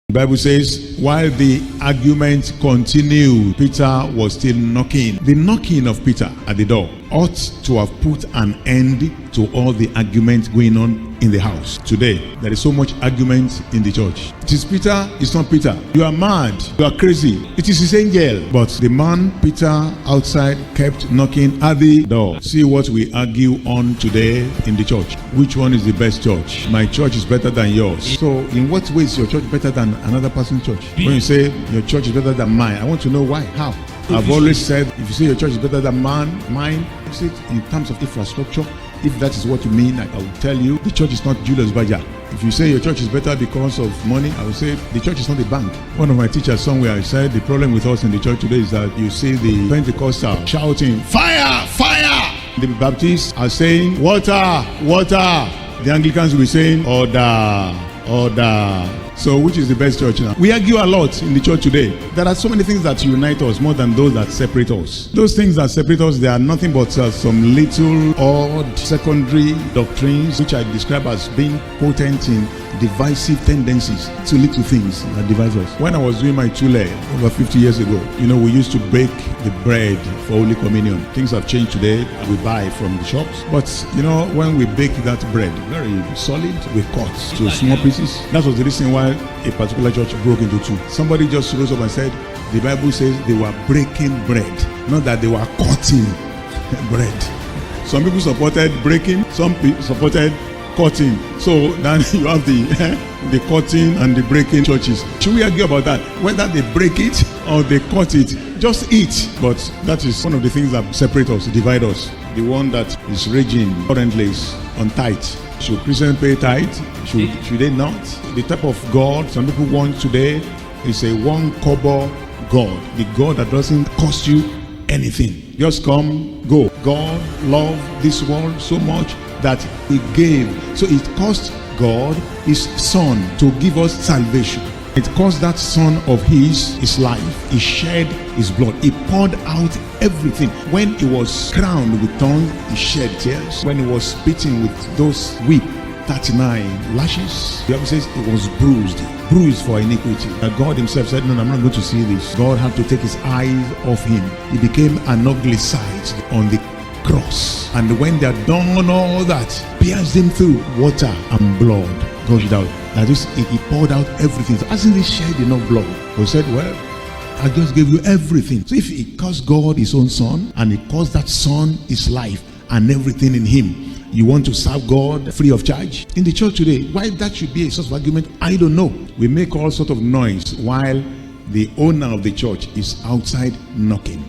The Bible says, while the argument continued, Peter was still knocking. The knocking of Peter at the door ought to have put an end to all the argument going on in the house. Today, there is so much argument in the church. It is Peter, it's not Peter. You are mad, you are crazy. It is his angel. But the man, Peter, outside kept knocking at the door. See what we argue on today in the church. Which one is the best church? My church is better than yours. So in what way is your church better than another person's church? When you say your church is better than mine, I want to know why. How? I've always said, if you say your church is better than mine, use it in terms of infrastructure. If that is what you mean, I will tell you, the church is not Julius Baja. If you say your church is better because of money, I will say the church is not a bank. One of my teachers somewhere said the problem with us in the church today is that you see the Pentecostal shouting, fire, fire! The Baptists are saying, water, water! The Anglicans will be saying, order, order. So which is the best church now? We argue a lot in the church today. There are so many things that unite us more than those that separate us. Those things that separate us, they are nothing but some little odd secondary doctrines which I describe as being potent in divisive tendencies to little things that divide us. When I was doing my Chule over 50 years ago, we used to bake the bread for Holy Communion. Things have changed today. We buy from the shops. But when we bake that bread, very solid, we cut to small pieces. That was the reason why a particular church broke into two. Somebody just rose up and said, the Bible says they were breaking bread, not that they were cutting bread. Some people supported breaking, some people supported cutting. So then you have the cutting and the breaking churches. Should we argue about that? Whether they break it or they cut it, just eat. But that is one of the things that separate us, divide us. The one that is raging currently is on tithe. Should Christians pay tithe? Should they not? The type of God some people want today is a one kobo God. The God that doesn't cost you anything. Just come, go. God loved this world so much that he gave. So it cost God his son to give us salvation. It cost that son of his life. He shed his blood. He poured out everything. When he was crowned with thorns, he shed tears. When he was beaten with those whip, 39 lashes, the Bible says it was bruised for iniquity. God himself said, no, I'm not going to see this. God had to take his eyes off him. He became an ugly sight on the cross. And when they had done all that, pierced him through, water and blood gushed out. That is, he poured out everything. So hasn't he shed enough blood? He said, well, I just gave you everything. So if it cost God his own son, and it cost that son his life and everything in him, you want to serve God free of charge? In the church today, why that should be a source of argument, I don't know. We make all sort of noise while the owner of the church is outside knocking.